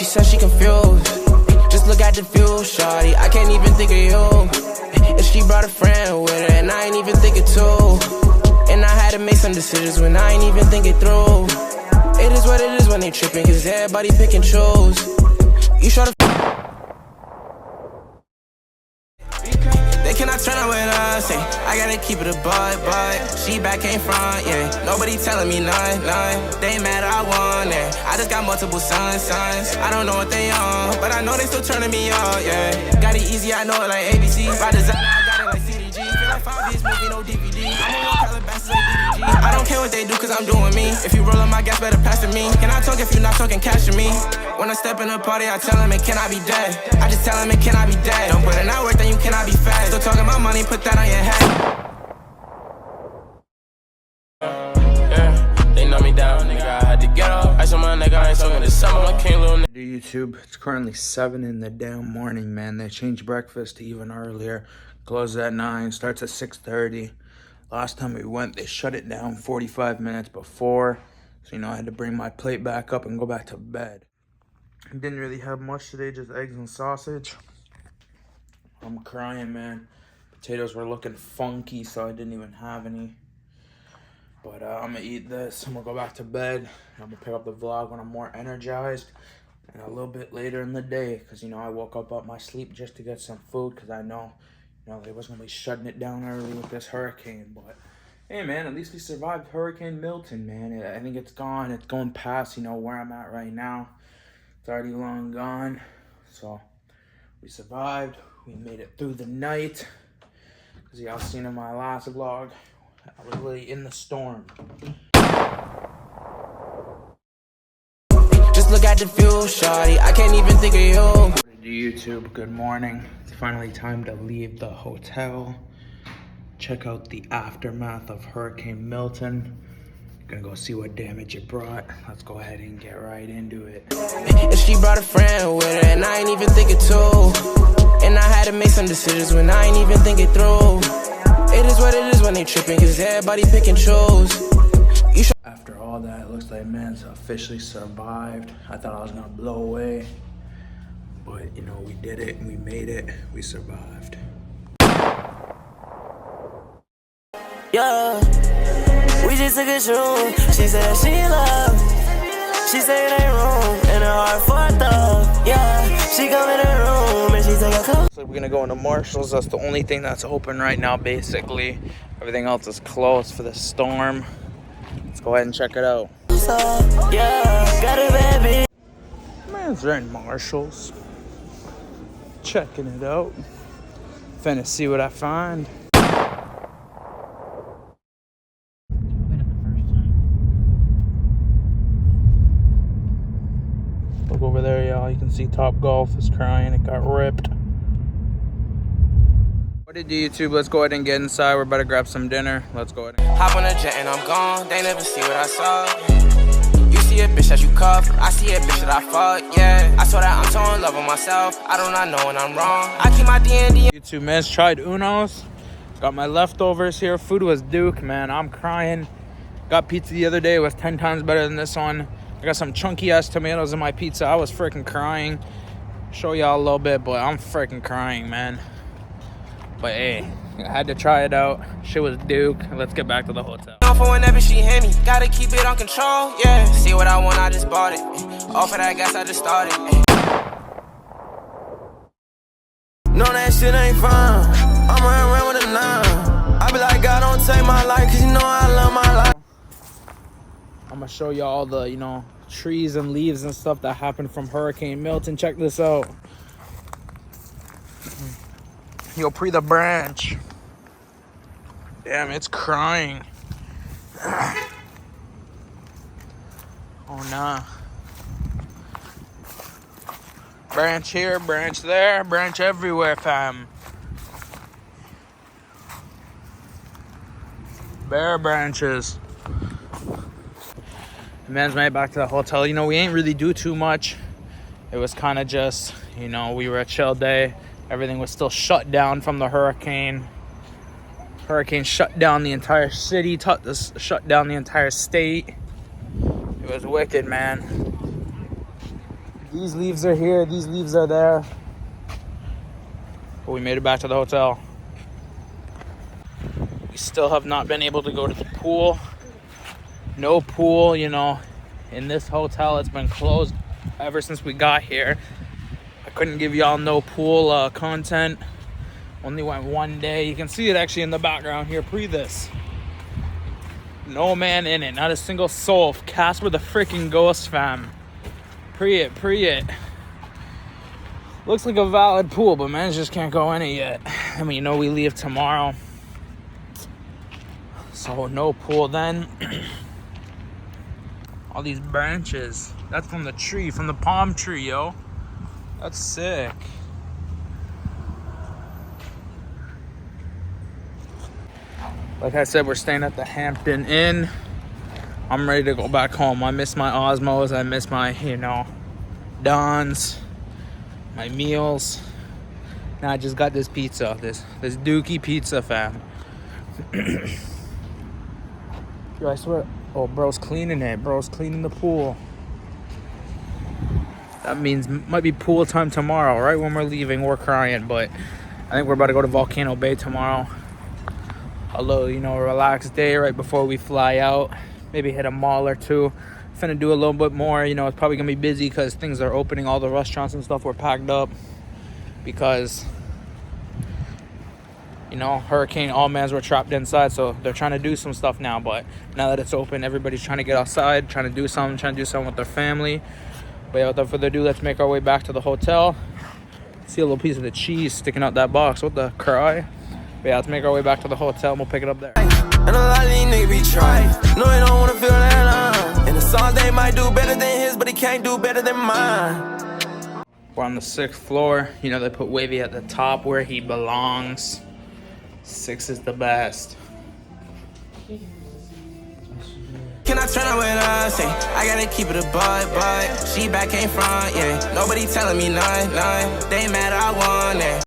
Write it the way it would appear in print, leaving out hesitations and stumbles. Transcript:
She said she confused. Just look at the view, shawty. I can't even think of you. If she brought a friend with her, and I ain't even think it too. And I had to make some decisions when I ain't even think it through. It is what it is when they tripping, cause everybody pick and choose. You sure the they cannot turn on with us, hey. I gotta keep it a bud, she back ain't front, yeah. Nobody telling me none. They mad I won, yeah. I just got multiple sons. I don't know what they on, but I know they still turning me on, yeah. Got it easy, I know it like ABC. By design, I got it like CDG. Feel like 5 years movie, no DVD. I'm a Calabash like DDG. I don't care what they do, cause I'm doing me. If you roll up my gas, better pass to me. Can I talk if you're not talking cash to me? When I step in the party, I tell him it cannot be dead. I just tell him it cannot be dead. Don't put in that work, then you cannot be fed. Still talking about money, put that on your head. They know me down, nigga, I had to get up. I saw my nigga, I ain't talking this summer, my king little nigga. YouTube, it's currently 7 in the damn morning, man. They changed breakfast to even earlier. Closes at 9, starts at 6:30. Last time we went, they shut it down 45 minutes before. So, I had to bring my plate back up and go back to bed. Didn't really have much today, just eggs and sausage. I'm crying, man. Potatoes were looking funky, so I didn't even have any. But I'm gonna eat this. I'm gonna go back to bed. I'm gonna pick up the vlog when I'm more energized. And a little bit later in the day, because, I woke up out my sleep just to get some food, because I know, they wasn't gonna be shutting it down early with this hurricane. But hey, man, at least we survived Hurricane Milton, man. I think it's gone. It's going past, where I'm at right now. It's already long gone. So we survived. We made it through the night. As y'all seen in my last vlog, I was really in the storm. Just look at the view, shawty. I can't even think of you. YouTube, good morning. It's finally time to leave the hotel. Check out the aftermath of Hurricane Milton. Gonna go see what damage it brought. Let's go ahead and get right into it. If she brought a friend with her, and I ain't even think it too. And I had to make some decisions when I ain't even think it through. It is what it is when they tripping, cause everybody pick and choose. After all that, it looks like man's officially survived. I thought I was gonna blow away. But, we did it, we made it, we survived. Yeah, we just took a shoot. She said she in love. She said it ain't room in her heart for a thug. Yeah, she come in her room and she take a cup. So we're gonna go into Marshall's. That's the only thing that's open right now, basically. Everything else is closed for the storm. Let's go ahead and check it out. Yeah, got it, baby. Man's in Marshall's. Checking it out. Finna see what I find. Look over there, y'all. You can see Top Golf is crying. It got ripped. What did you do, YouTube? Let's go ahead and get inside. We're about to grab some dinner. Let's go ahead. Hop on a jet and I'm gone. They never see what I saw. You see a bitch that you cuff. I see a bitch that I fuck, yeah. I saw that I'm so in love with myself. I do not know when I'm wrong. I keep my D&D. YouTube, man, tried Uno's. Got my leftovers here. Food was Duke, man. I'm crying. Got pizza the other day. It was 10 times better than this one. I got some chunky ass tomatoes in my pizza. I was freaking crying. Show y'all a little bit, but I'm freaking crying, man. But hey, I had to try it out. Shit was Duke. Let's get back to the hotel. For whenever she hit me, gotta keep it on control, yeah. See what I want, I just bought it. All for that gas, I just started. No, that shit ain't fun. I'm running around with a 9. I be like, God, don't take my life, cause I love my life. I'm gonna show you all the, trees and leaves and stuff that happened from Hurricane Milton. Check this out. Yo, the branch. Damn, it's crying. Oh, nah. Branch here, branch there, branch everywhere, fam. Bare branches. The man's made it back to the hotel. We ain't really do too much. It was kind of just, we were a chill day. Everything was still shut down from the hurricane. Hurricane shut down the entire city, shut down the entire state. It was wicked, man. These leaves are here, these leaves are there. But we made it back to the hotel. We still have not been able to go to the pool. No pool, you know, in this hotel. It's been closed ever since we got here. I couldn't give y'all no pool content. Only went one day. You can see it actually in the background here. Pre this. No man in it. Not a single soul. Casper the freaking ghost, fam. Pre it. Looks like a valid pool, but man just can't go in it yet. I mean, you know, we leave tomorrow. So no pool then. All these branches. That's from the tree, from the palm tree, yo. That's sick. Like I said, we're staying at the Hampton Inn. I'm ready to go back home. I miss my Osmos. I miss my, you know, Dons, my meals. Now I just got this pizza, this Dookie pizza, fam. Yo, I swear, oh, bro's cleaning it. Bro's cleaning the pool. That means might be pool time tomorrow, right when we're leaving. We're crying, but I think we're about to go to Volcano Bay tomorrow. A little, you know, relaxed day right before we fly out. Maybe hit a mall or two. Finna do a little bit more. You know, it's probably gonna be busy because things are opening. All the restaurants and stuff were packed up because, you know, Hurricane Allmans were trapped inside, so they're trying to do some stuff now. But now that it's open, everybody's trying to get outside, trying to do something with their family. But yeah, without further ado, let's make our way back to the hotel. See a little piece of the cheese sticking out that box. What the cry? But yeah, let's make our way back to the hotel and we'll pick it up there. And a lot of these niggas be trying. No, they don't wanna feel that And the songs they might do better than his, but he can't do better than mine. We're on the 6th floor. You know, they put Wavy at the top where he belongs. 6 is the best. Can I turn up what I say? I gotta keep it a but she back ain't front, yeah. Nobody telling me none. They mad I won it.